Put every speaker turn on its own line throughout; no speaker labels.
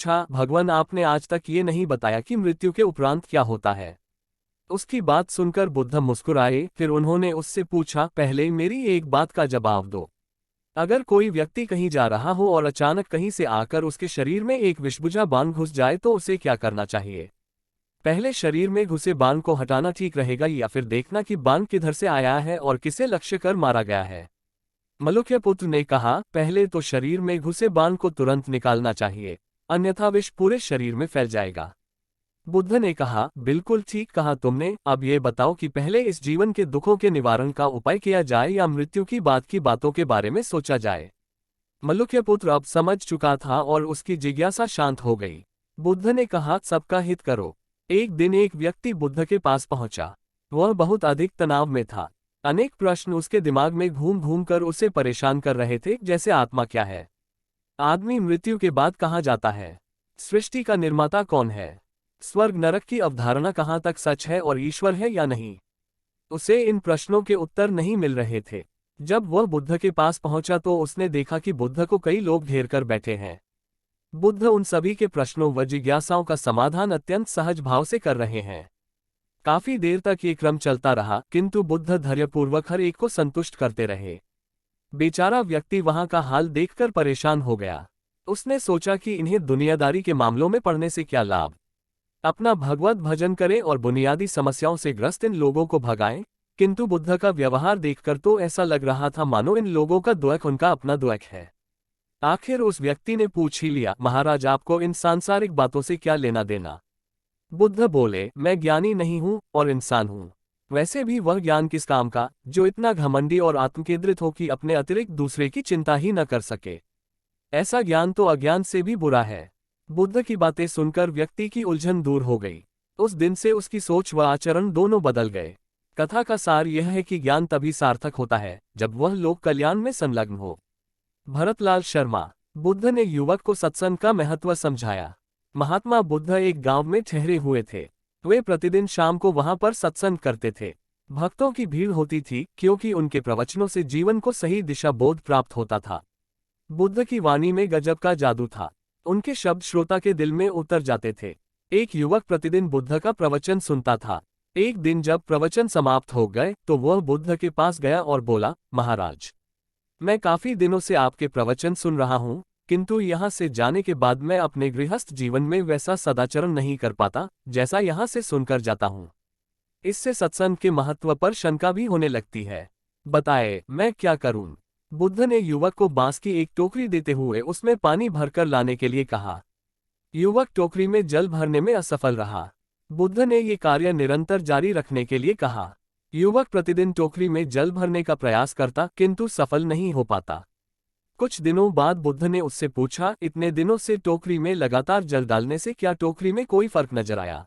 अच्छा भगवान, आपने आज तक ये नहीं बताया कि मृत्यु के उपरांत क्या होता है। उसकी बात सुनकर बुद्ध मुस्कुराए, फिर उन्होंने उससे पूछा, पहले मेरी एक बात का जवाब दो। अगर कोई व्यक्ति कहीं जा रहा हो और अचानक कहीं से आकर उसके शरीर में एक विषबुझा बाण घुस जाए तो उसे क्या करना चाहिए? पहले शरीर में घुसे बाण को हटाना ठीक रहेगा या फिर देखना कि बाण किधर से आया है और किसे लक्ष्य कर मारा गया है? मलुक्य पुत्र ने कहा, पहले तो शरीर में घुसे बाण को तुरंत निकालना चाहिए, अन्यथा विष पूरे शरीर में फैल जाएगा। बुद्ध ने कहा, बिल्कुल ठीक कहा तुमने। अब ये बताओ कि पहले इस जीवन के दुखों के निवारण का उपाय किया जाए या मृत्यु की बात की बातों के बारे में सोचा जाए? मलुक्य पुत्र अब समझ चुका था और उसकी जिज्ञासा शांत हो गई। बुद्ध ने कहा, सबका हित करो। एक दिन एक व्यक्ति बुद्ध के पास पहुंचा। वह बहुत अधिक तनाव में था। अनेक प्रश्न उसके दिमाग में घूम घूम कर उसे परेशान कर रहे थे, जैसे आत्मा क्या है? आदमी मृत्यु के बाद कहाँ जाता है? सृष्टि का निर्माता कौन है? स्वर्ग नरक की अवधारणा कहाँ तक सच है और ईश्वर है या नहीं? उसे इन प्रश्नों के उत्तर नहीं मिल रहे थे। जब वह बुद्ध के पास पहुंचा तो उसने देखा कि बुद्ध को कई लोग घेर कर बैठे हैं। बुद्ध उन सभी के प्रश्नों व जिज्ञासाओं का समाधान अत्यंत सहज भाव से कर रहे हैं। काफी देर तक ये क्रम चलता रहा, किंतु बुद्ध धैर्यपूर्वक हर एक को संतुष्ट करते रहे। बेचारा व्यक्ति वहां का हाल देखकर परेशान हो गया। उसने सोचा कि इन्हें दुनियादारी के मामलों में पड़ने से क्या लाभ। अपना भगवत भजन करें और बुनियादी समस्याओं से ग्रस्त इन लोगों को भगाएं। किंतु बुद्ध का व्यवहार देखकर तो ऐसा लग रहा था मानो इन लोगों का द्वैक उनका अपना द्वैक है। आखिर उस व्यक्ति ने पूछ ही लिया, महाराज, आपको इन सांसारिक बातों से क्या लेना देना? बुद्ध बोले, मैं ज्ञानी नहीं हूं और इंसान हूं। वैसे भी वह ज्ञान किस काम का जो इतना घमंडी और आत्मकेंद्रित हो कि अपने अतिरिक्त दूसरे की चिंता ही न कर सके। ऐसा ज्ञान तो अज्ञान से भी बुरा है। बुद्ध की बातें सुनकर व्यक्ति की उलझन दूर हो गई। उस दिन से उसकी सोच व आचरण दोनों बदल गए। कथा का सार यह है कि ज्ञान तभी सार्थक होता है जब वह लोक कल्याण में संलग्न हो। भरतलाल शर्मा। बुद्ध ने युवक को सत्संग का महत्व समझाया। महात्मा बुद्ध एक गांव में ठहरे हुए थे। वे प्रतिदिन शाम को वहां पर सत्संग करते थे। भक्तों की भीड़ होती थी क्योंकि उनके प्रवचनों से जीवन को सही दिशा बोध प्राप्त होता था। बुद्ध की वाणी में गजब का जादू था। उनके शब्द श्रोता के दिल में उतर जाते थे। एक युवक प्रतिदिन बुद्ध का प्रवचन सुनता था। एक दिन जब प्रवचन समाप्त हो गए तो वह बुद्ध के पास गया और बोला, महाराज, मैं काफी दिनों से आपके प्रवचन सुन रहा हूं, किंतु यहाँ से जाने के बाद मैं अपने गृहस्थ जीवन में वैसा सदाचरण नहीं कर पाता जैसा यहाँ से सुनकर जाता हूँ। इससे सत्संग के महत्व पर शंका भी होने लगती है। बताए, मैं क्या करूं? बुद्ध ने युवक को बांस की एक टोकरी देते हुए उसमें पानी भरकर लाने के लिए कहा। युवक टोकरी में जल भरने में असफल रहा। बुद्ध ने ये कार्य निरंतर जारी रखने के लिए कहा। युवक प्रतिदिन टोकरी में जल भरने का प्रयास करता किंतु सफल नहीं हो पाता। कुछ दिनों बाद बुद्ध ने उससे पूछा, इतने दिनों से टोकरी में लगातार जल डालने से क्या टोकरी में कोई फर्क नजर आया?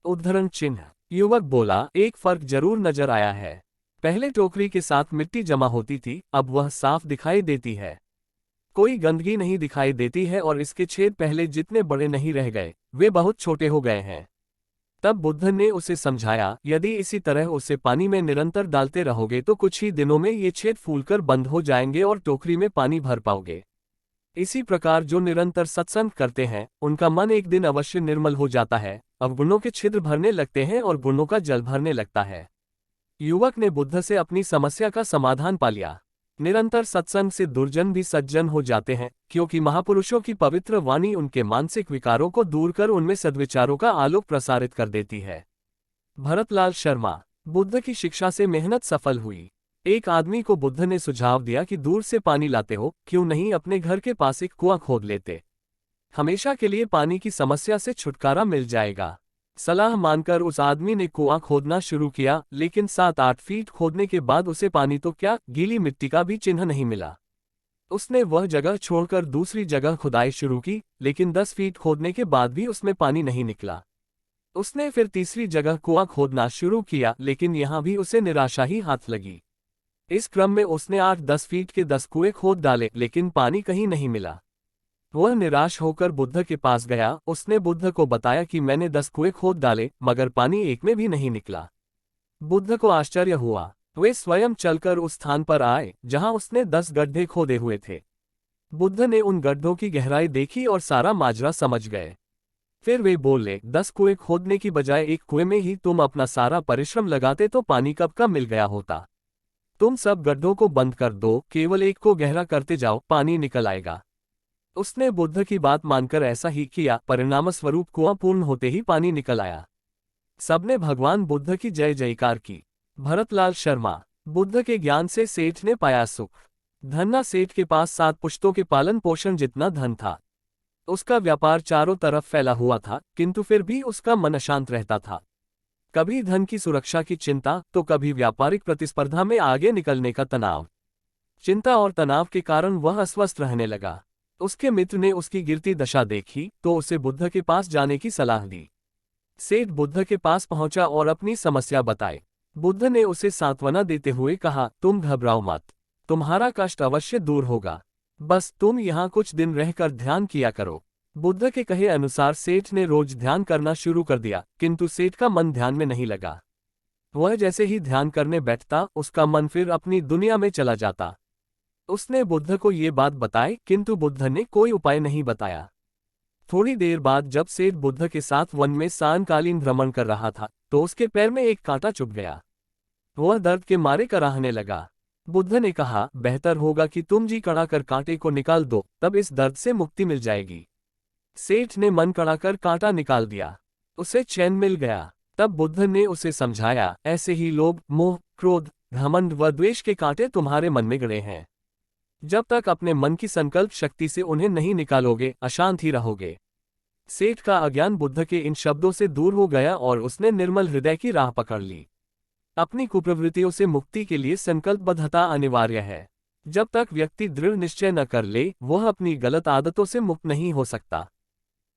उद्धरण चिन्ह। युवक बोला, एक फर्क जरूर नजर आया है। पहले टोकरी के साथ मिट्टी जमा होती थी, अब वह साफ दिखाई देती है। कोई गंदगी नहीं दिखाई देती है और इसके छेद पहले जितने बड़े नहीं रह गए, वे बहुत छोटे हो गए हैं। तब बुद्ध ने उसे समझाया, यदि इसी तरह उसे पानी में निरंतर डालते रहोगे तो कुछ ही दिनों में ये छेद फूलकर बंद हो जाएंगे और टोकरी में पानी भर पाओगे। इसी प्रकार जो निरंतर सत्संग करते हैं उनका मन एक दिन अवश्य निर्मल हो जाता है, अवगुणों के छिद्र भरने लगते हैं और गुणों का जल भरने लगता है। युवक ने बुद्ध से अपनी समस्या का समाधान पा लिया। निरंतर सत्संग से दुर्जन भी सज्जन हो जाते हैं, क्योंकि महापुरुषों की पवित्र वाणी उनके मानसिक विकारों को दूर कर उनमें सद्विचारों का आलोक प्रसारित कर देती है। भरतलाल शर्मा। बुद्ध की शिक्षा से मेहनत सफल हुई। एक आदमी को बुद्ध ने सुझाव दिया कि दूर से पानी लाते हो, क्यों नहीं अपने घर के पास एक कुआं खोद लेते? हमेशा के लिए पानी की समस्या से छुटकारा मिल जाएगा। सलाह मानकर उस आदमी ने कुआं खोदना शुरू किया, लेकिन 7-8 फीट खोदने के बाद उसे पानी तो क्या, गीली मिट्टी का भी चिन्ह नहीं मिला। उसने वह जगह छोड़कर दूसरी जगह खुदाई शुरू की, लेकिन 10 फीट खोदने के बाद भी उसमें पानी नहीं निकला। उसने फिर तीसरी जगह कुआं खोदना शुरू किया, लेकिन यहां भी उसे निराशा ही हाथ लगी। इस क्रम में उसने 8-10 फीट के 10 कुएं खोद डाले, लेकिन पानी कहीं नहीं मिला। वह निराश होकर बुद्ध के पास गया। उसने बुद्ध को बताया कि मैंने 10 कुएं खोद डाले, मगर पानी एक में भी नहीं निकला। बुद्ध को आश्चर्य हुआ। वे स्वयं चलकर उस स्थान पर आए जहां उसने 10 गड्ढे खोदे हुए थे। बुद्ध ने उन गड्ढों की गहराई देखी और सारा माजरा समझ गए। फिर वे बोले, 10 कुएं खोदने की बजाय एक कुएं में ही तुम अपना सारा परिश्रम लगाते तो पानी कब का मिल गया होता। तुम सब गड्ढों को बंद कर दो, केवल एक को गहरा करते जाओ, पानी निकल आएगा। उसने बुद्ध की बात मानकर ऐसा ही किया। परिणामस्वरूप कुआं पूर्ण होते ही पानी निकल आया। सबने भगवान बुद्ध की जय जयकार की। भरतलाल शर्मा। बुद्ध के ज्ञान से सेठ ने पाया सुख। धन्ना सेठ के पास 7 पुश्तों के पालन पोषण जितना धन था। उसका व्यापार चारों तरफ फैला हुआ था, किंतु फिर भी उसका मन अशांत रहता था। कभी धन की सुरक्षा की चिंता, तो कभी व्यापारिक प्रतिस्पर्धा में आगे निकलने का तनाव। चिंता और तनाव के कारण वह अस्वस्थ रहने लगा। उसके मित्र ने उसकी गिरती दशा देखी तो उसे बुद्ध के पास जाने की सलाह दी। सेठ बुद्ध के पास पहुंचा और अपनी समस्या बताई। बुद्ध ने उसे सांत्वना देते हुए कहा, तुम घबराओ मत, तुम्हारा कष्ट अवश्य दूर होगा। बस तुम यहाँ कुछ दिन रहकर ध्यान किया करो। बुद्ध के कहे अनुसार सेठ ने रोज ध्यान करना शुरू कर दिया, किंतु सेठ का मन ध्यान में नहीं लगा। वह जैसे ही ध्यान करने बैठता, उसका मन फिर अपनी दुनिया में चला जाता। उसने बुद्ध को ये बात बताई, किंतु बुद्ध ने कोई उपाय नहीं बताया। थोड़ी देर बाद जब सेठ बुद्ध के साथ वन में सायंकालीन भ्रमण कर रहा था, तो उसके पैर में एक कांटा चुभ गया। वह दर्द के मारे कराहने लगा। बुद्ध ने कहा, बेहतर होगा कि तुम जी कड़ा कर कांटे को निकाल दो, तब इस दर्द से मुक्ति मिल जाएगी। सेठ ने मन कड़ा कर कांटा निकाल दिया। उसे चैन मिल गया। तब बुद्ध ने उसे समझाया, ऐसे ही लोभ, मोह, क्रोध, घमंड व द्वेष के कांटे तुम्हारे मन में गड़े हैं। जब तक अपने मन की संकल्प शक्ति से उन्हें नहीं निकालोगे, अशांत ही रहोगे। सेठ का अज्ञान बुद्ध के इन शब्दों से दूर हो गया और उसने निर्मल हृदय की राह पकड़ ली। अपनी कुप्रवृत्तियों से मुक्ति के लिए संकल्पबद्धता अनिवार्य है। जब तक व्यक्ति दृढ़ निश्चय न कर ले, वह अपनी गलत आदतों से मुक्त नहीं हो सकता।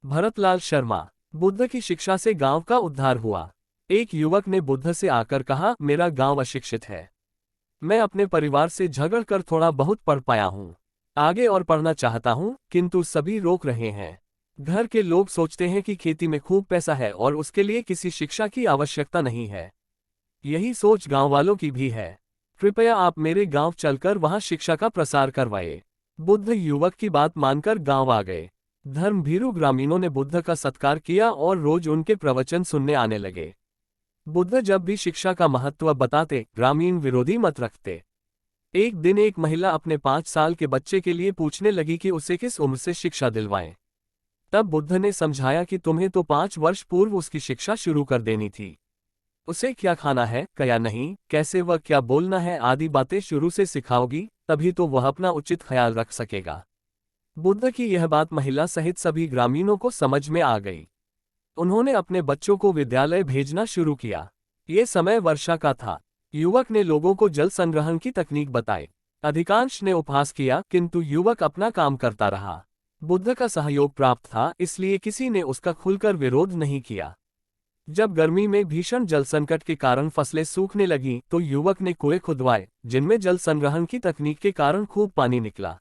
भरतलाल शर्मा। बुद्ध की शिक्षा से गांव का उद्धार हुआ। एक युवक ने बुद्ध से आकर कहा, मेरा गांव अशिक्षित है। मैं अपने परिवार से झगड़कर थोड़ा बहुत पढ़ पाया हूँ। आगे और पढ़ना चाहता हूँ, किंतु सभी रोक रहे हैं। घर के लोग सोचते हैं कि खेती में खूब पैसा है और उसके लिए किसी शिक्षा की आवश्यकता नहीं है। यही सोच गांव वालों की भी है। कृपया आप मेरे गांव चलकर वहां शिक्षा का प्रसार करवाए। बुद्ध युवक की बात मानकर गांव आ गए। धर्मभीरू ग्रामीणों ने बुद्ध का सत्कार किया और रोज उनके प्रवचन सुनने आने लगे। बुद्ध जब भी शिक्षा का महत्व बताते, ग्रामीण विरोधी मत रखते। एक दिन एक महिला अपने 5 साल के बच्चे के लिए पूछने लगी कि उसे किस उम्र से शिक्षा दिलवाएं। तब बुद्ध ने समझाया कि तुम्हें तो 5 वर्ष पूर्व उसकी शिक्षा शुरू कर देनी थी। उसे क्या खाना है, क्या नहीं, कैसे वह क्या बोलना है आदि बातें शुरू से सिखाओगी, तभी तो वह अपना उचित ख्याल रख सकेगा। बुद्ध की यह बात महिला सहित सभी ग्रामीणों को समझ में आ गई। उन्होंने अपने बच्चों को विद्यालय भेजना शुरू किया। ये समय वर्षा का था। युवक ने लोगों को जल संग्रहण की तकनीक बताई। अधिकांश ने उपहास किया, किंतु युवक अपना काम करता रहा। बुद्ध का सहयोग प्राप्त था, इसलिए किसी ने उसका खुलकर विरोध नहीं किया। जब गर्मी में भीषण जल संकट के कारण फसलें सूखने लगीं, तो युवक ने कुएं खुदवाए, जिनमें जल संग्रहण की तकनीक के कारण खूब पानी निकला।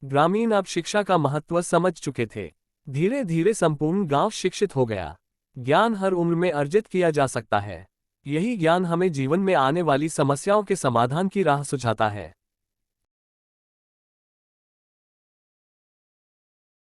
ग्रामीण अब शिक्षा का महत्व समझ चुके थे। धीरे धीरे संपूर्ण गांव शिक्षित हो गया। ज्ञान हर उम्र में अर्जित किया जा सकता है। यही ज्ञान हमें जीवन में आने वाली समस्याओं के समाधान की राह सुझाता है।